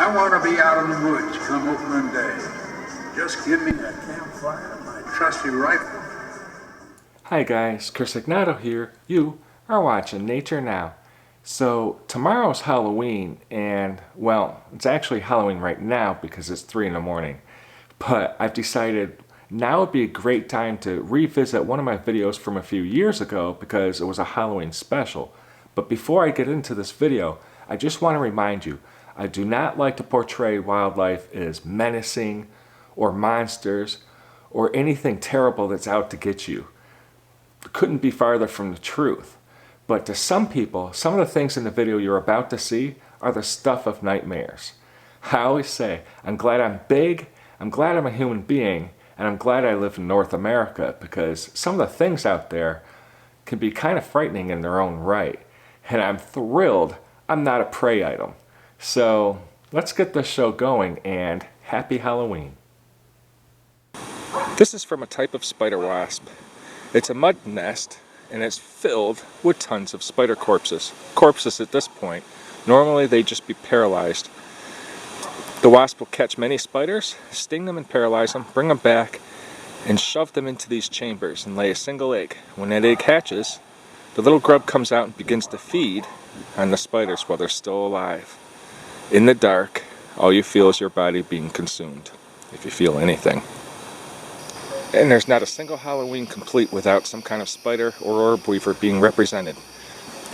I want to be out in the woods come opening day. Just give me a campfire, my trusty rifle. Hi guys, Scootagrada here. You are watching Nature Now. So tomorrow's Halloween, and well, it's actually Halloween right now because it's 3 in the morning. But I've decided now would be a great time to revisit one of my videos from a few years ago because it was a Halloween special. But before I get into this video, I just want to remind you, I do not like to portray wildlife as menacing or monsters or anything terrible that's out to get you. Couldn't be farther from the truth. But to some people, some of the things in the video you're about to see are the stuff of nightmares. I always say, I'm glad I'm big, I'm glad I'm a human being, and I'm glad I live in North America because some of the things out there can be kind of frightening in their own right. And I'm thrilled I'm not a prey item. So let's get this show going, and happy Halloween. This is from a type of spider wasp. It's a mud nest, and it's filled with tons of spider corpses. Corpses at this point. Normally they'd just be paralyzed. The wasp will catch many spiders, sting them and paralyze them, bring them back, and shove them into these chambers and lay a single egg. When that egg hatches, the little grub comes out and begins to feed on the spiders while they're still alive. In the dark, all you feel is your body being consumed, if you feel anything. And there's not a single Halloween complete without some kind of spider or orb weaver being represented.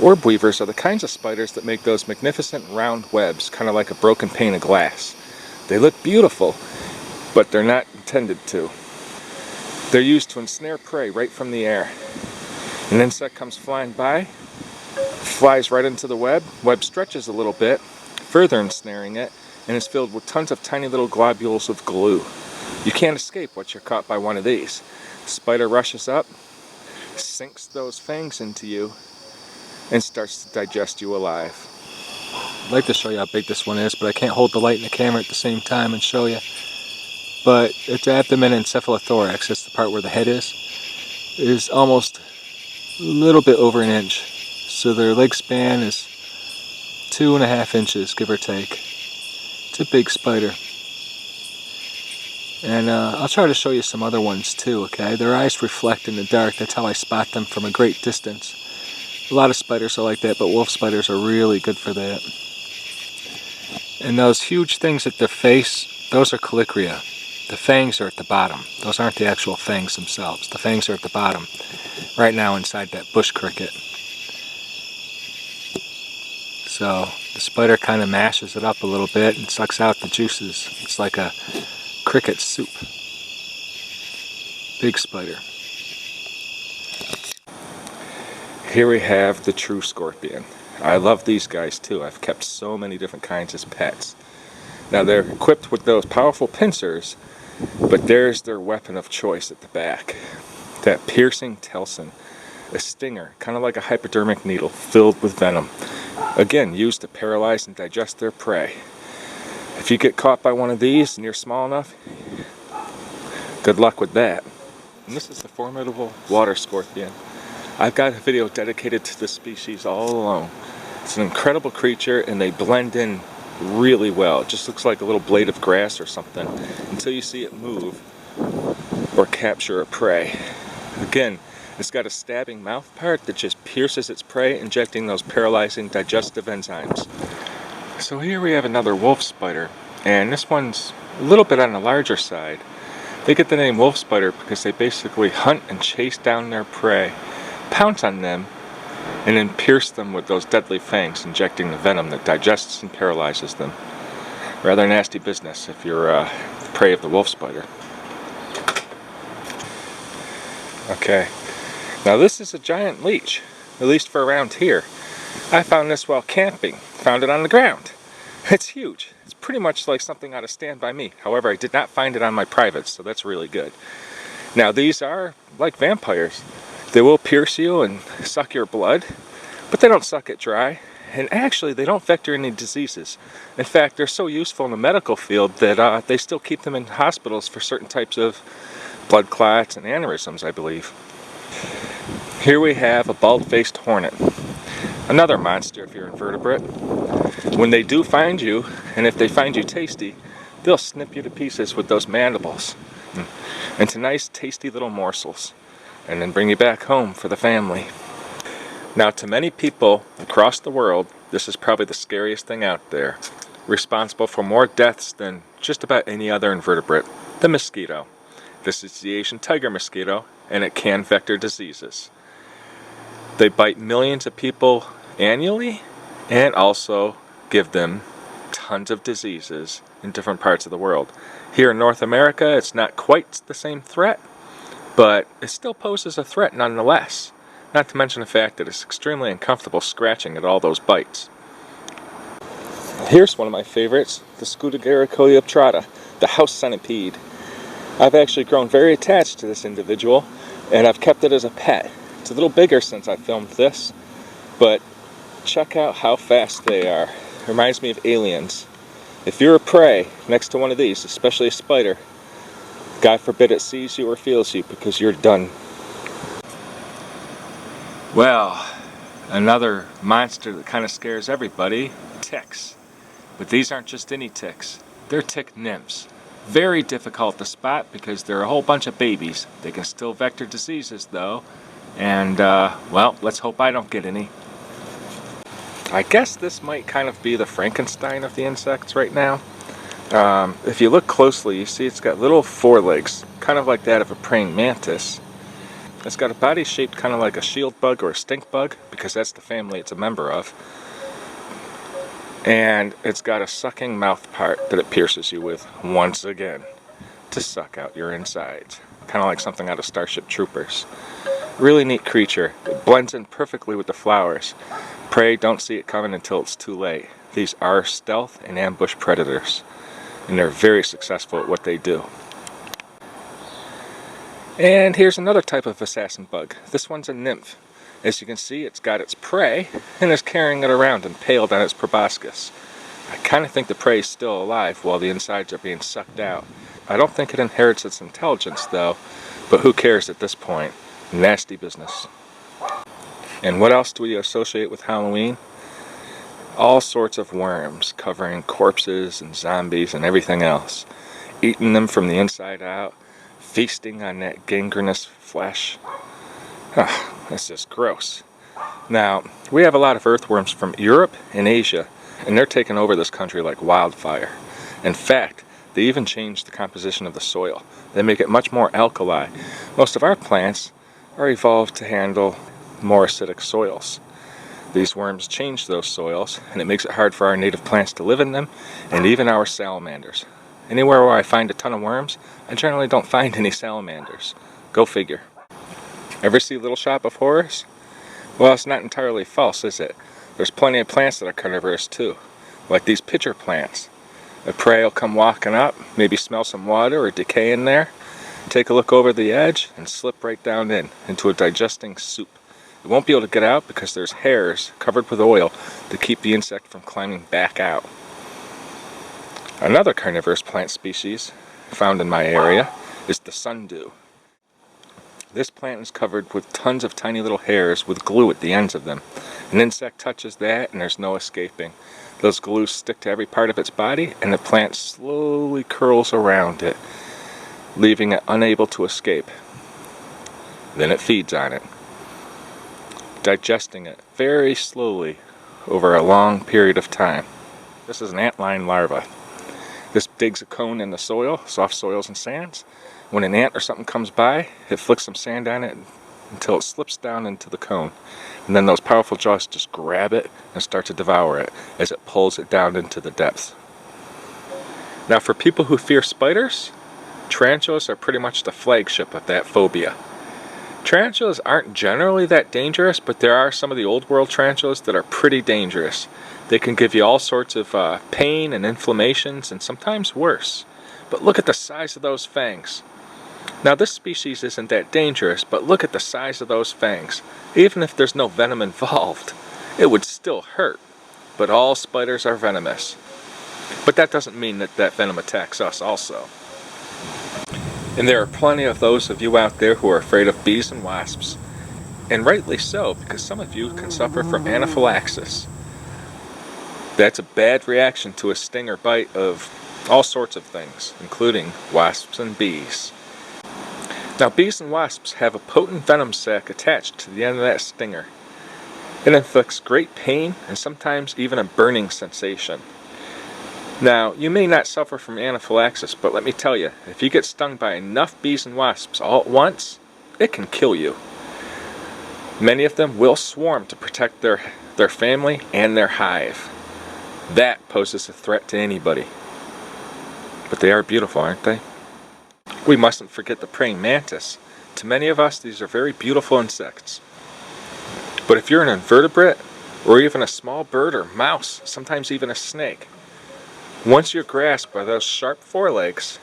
Orb weavers are the kinds of spiders that make those magnificent round webs, kind of like a broken pane of glass. They look beautiful, but they're not intended to. They're used to ensnare prey right from the air. An insect comes flying by, flies right into the web stretches a little bit, further ensnaring it, and is filled with tons of tiny little globules of glue. You can't escape once you're caught by one of these. The spider rushes up, sinks those fangs into you, and starts to digest you alive. I'd like to show you how big this one is, but I can't hold the light and the camera at the same time and show you. But its abdomen and cephalothorax, that's the part where the head is almost a little bit over an inch. So their leg span is 2.5 inches, give or take. It's a big spider. And I'll try to show you some other ones too, okay? Their eyes reflect in the dark. That's how I spot them from a great distance. A lot of spiders are like that, but wolf spiders are really good for that. And those huge things at their face, those are Calicria. The fangs are at the bottom. Those aren't the actual fangs themselves. The fangs are at the bottom, right now inside that bush cricket. So the spider kind of mashes it up a little bit and sucks out the juices. It's like a cricket soup. Big spider. Here we have the true scorpion. I love these guys too. I've kept so many different kinds as pets. Now they're equipped with those powerful pincers, but there's their weapon of choice at the back. That piercing telson. A stinger, kind of like a hypodermic needle filled with venom. Again, used to paralyze and digest their prey. If you get caught by one of these and you're small enough, good luck with that. And this is the formidable water scorpion. I've got a video dedicated to this species all alone. It's an incredible creature and they blend in really well. It just looks like a little blade of grass or something until you see it move or capture a prey. Again, it's got a stabbing mouth part that just pierces its prey, injecting those paralyzing digestive enzymes. So here we have another wolf spider, and this one's a little bit on the larger side. They get the name wolf spider because they basically hunt and chase down their prey, pounce on them, and then pierce them with those deadly fangs, injecting the venom that digests and paralyzes them. Rather nasty business if you're the prey of the wolf spider. Okay, now this is a giant leech, at least for around here. I found this while camping, found it on the ground. It's huge. It's pretty much like something out of Stand By Me. However, I did not find it on my privates, so that's really good. Now these are like vampires. They will pierce you and suck your blood, but they don't suck it dry. And actually, they don't vector any diseases. In fact, they're so useful in the medical field that they still keep them in hospitals for certain types of blood clots and aneurysms, I believe. Here we have a bald-faced hornet. Another monster if you're invertebrate. When they do find you, and if they find you tasty, they'll snip you to pieces with those mandibles into nice tasty little morsels, and then bring you back home for the family. Now, to many people across the world, this is probably the scariest thing out there, responsible for more deaths than just about any other invertebrate, the mosquito. This is the Asian tiger mosquito, and it can vector diseases. They bite millions of people annually, and also give them tons of diseases in different parts of the world. Here in North America, it's not quite the same threat, but it still poses a threat nonetheless. Not to mention the fact that it's extremely uncomfortable scratching at all those bites. Here's one of my favorites, the Scootagrada, the house centipede. I've actually grown very attached to this individual, and I've kept it as a pet. It's a little bigger since I filmed this, but check out how fast they are. It reminds me of aliens. If you're a prey next to one of these, especially a spider, God forbid it sees you or feels you, because you're done. Well, another monster that kind of scares everybody, ticks. But these aren't just any ticks. They're tick nymphs. Very difficult to spot because they're a whole bunch of babies. They can still vector diseases though. And, well, let's hope I don't get any. I guess this might kind of be the Frankenstein of the insects right now. If you look closely, you see it's got little forelegs, kind of like that of a praying mantis. It's got a body shaped kind of like a shield bug or a stink bug, because that's the family it's a member of. And it's got a sucking mouth part that it pierces you with once again to suck out your insides. Kind of like something out of Starship Troopers. Really neat creature. It blends in perfectly with the flowers. Prey don't see it coming until it's too late. These are stealth and ambush predators, and they're very successful at what they do. And here's another type of assassin bug. This one's a nymph. As you can see, it's got its prey and is carrying it around impaled on its proboscis. I kind of think the prey is still alive while the insides are being sucked out. I don't think it inherits its intelligence though, but who cares at this point? Nasty business. And what else do we associate with Halloween? All sorts of worms covering corpses and zombies and everything else. Eating them from the inside out, feasting on that gangrenous flesh. That's just gross. Now, we have a lot of earthworms from Europe and Asia, and they're taking over this country like wildfire. In fact, they even change the composition of the soil. They make it much more alkali. Most of our plants are evolved to handle more acidic soils. These worms change those soils, and it makes it hard for our native plants to live in them, and even our salamanders. Anywhere where I find a ton of worms, I generally don't find any salamanders. Go figure. Ever see Little Shop of Horrors? Well, it's not entirely false, is it? There's plenty of plants that are carnivorous too, like these pitcher plants. A prey will come walking up, maybe smell some water or decay in there, take a look over the edge, and slip right down into a digesting soup. It won't be able to get out because there's hairs covered with oil to keep the insect from climbing back out. Another carnivorous plant species found in my area is the sundew. This plant is covered with tons of tiny little hairs with glue at the ends of them. An insect touches that and there's no escaping. Those glues stick to every part of its body and the plant slowly curls around it, leaving it unable to escape. Then it feeds on it, digesting it very slowly over a long period of time. This is an antline larva. This digs a cone in the soil, soft soils and sands. When an ant or something comes by, it flicks some sand on it until it slips down into the cone. And then those powerful jaws just grab it and start to devour it as it pulls it down into the depths. Now for people who fear spiders, tarantulas are pretty much the flagship of that phobia. Tarantulas aren't generally that dangerous, but there are some of the old world tarantulas that are pretty dangerous. They can give you all sorts of pain and inflammations and sometimes worse. But look at the size of those fangs. Now this species isn't that dangerous, but look at the size of those fangs. Even if there's no venom involved, it would still hurt. But all spiders are venomous. But that doesn't mean that that venom attacks us also. And there are plenty of those of you out there who are afraid of bees and wasps. And rightly so, because some of you can suffer from anaphylaxis. That's a bad reaction to a sting or bite of all sorts of things, including wasps and bees. Now, bees and wasps have a potent venom sac attached to the end of that stinger. It inflicts great pain and sometimes even a burning sensation. Now, you may not suffer from anaphylaxis, but let me tell you, if you get stung by enough bees and wasps all at once, it can kill you. Many of them will swarm to protect their family and their hive. That poses a threat to anybody. But they are beautiful, aren't they? We mustn't forget the praying mantis. To many of us, these are very beautiful insects. But if you're an invertebrate, or even a small bird or mouse, sometimes even a snake, once you're grasped by those sharp forelegs,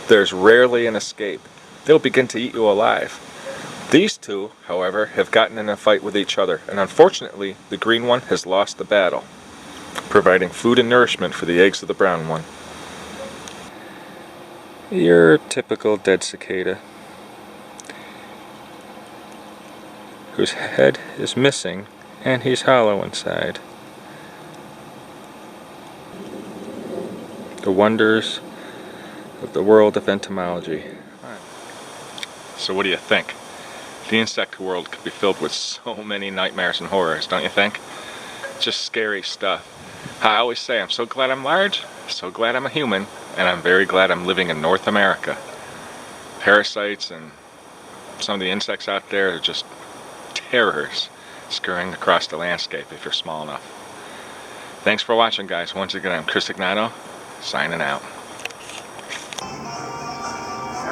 there's rarely an escape. They'll begin to eat you alive. These two, however, have gotten in a fight with each other, and unfortunately, the green one has lost the battle, providing food and nourishment for the eggs of the brown one. Your typical dead cicada, whose head is missing and he's hollow inside. The wonders of the world of entomology. So what do you think? The insect world could be filled with so many nightmares and horrors, don't you think? Just scary stuff. I always say I'm so glad I'm large, so glad I'm a human, and I'm very glad I'm living in North America. Parasites and some of the insects out there are just terrors scurrying across the landscape if you're small enough. Thanks for watching, guys. Once again, I'm Scootagrada, signing out.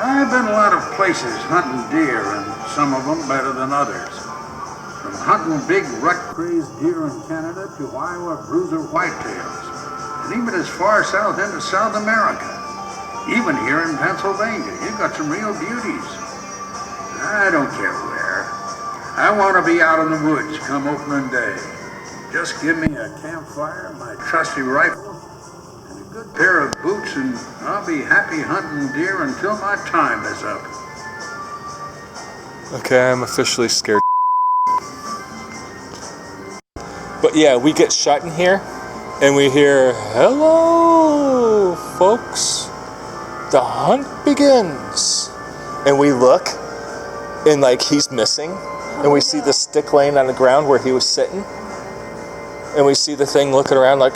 I've been a lot of places hunting deer, and some of them better than others. From hunting big rut-crazed deer in Canada to Iowa bruiser whitetails, and even as far south into South America. Even here in Pennsylvania, you got some real beauties. I don't care where. I want to be out in the woods come opening day. Just give me a campfire, my trusty rifle, and a good pair of boots, and I'll be happy hunting deer until my time is up. Okay, I'm officially scared. But yeah, we get shut in here, and we hear, "Hello, folks. The hunt begins." And we look, and like he's missing, and we see the stick laying on the ground where he was sitting, and we see the thing looking around like,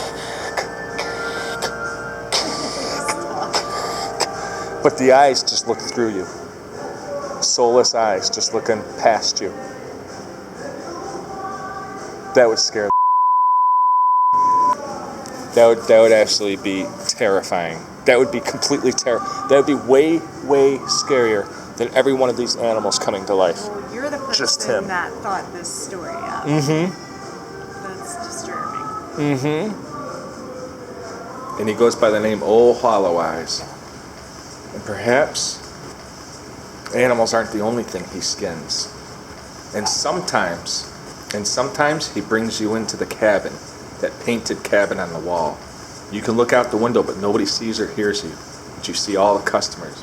but the eyes just look through you. Soulless eyes just looking past you. That would scare. That would actually be terrifying. That would be completely terrifying. That would be way, way scarier than every one of these animals coming to life. Well, you're the person Just him. that thought this story up. That's disturbing. And he goes by the name Old Hollow Eyes. And perhaps animals aren't the only thing he skins. And sometimes he brings you into the cabin, that painted cabin on the wall. You can look out the window, but nobody sees or hears you. But you see all the customers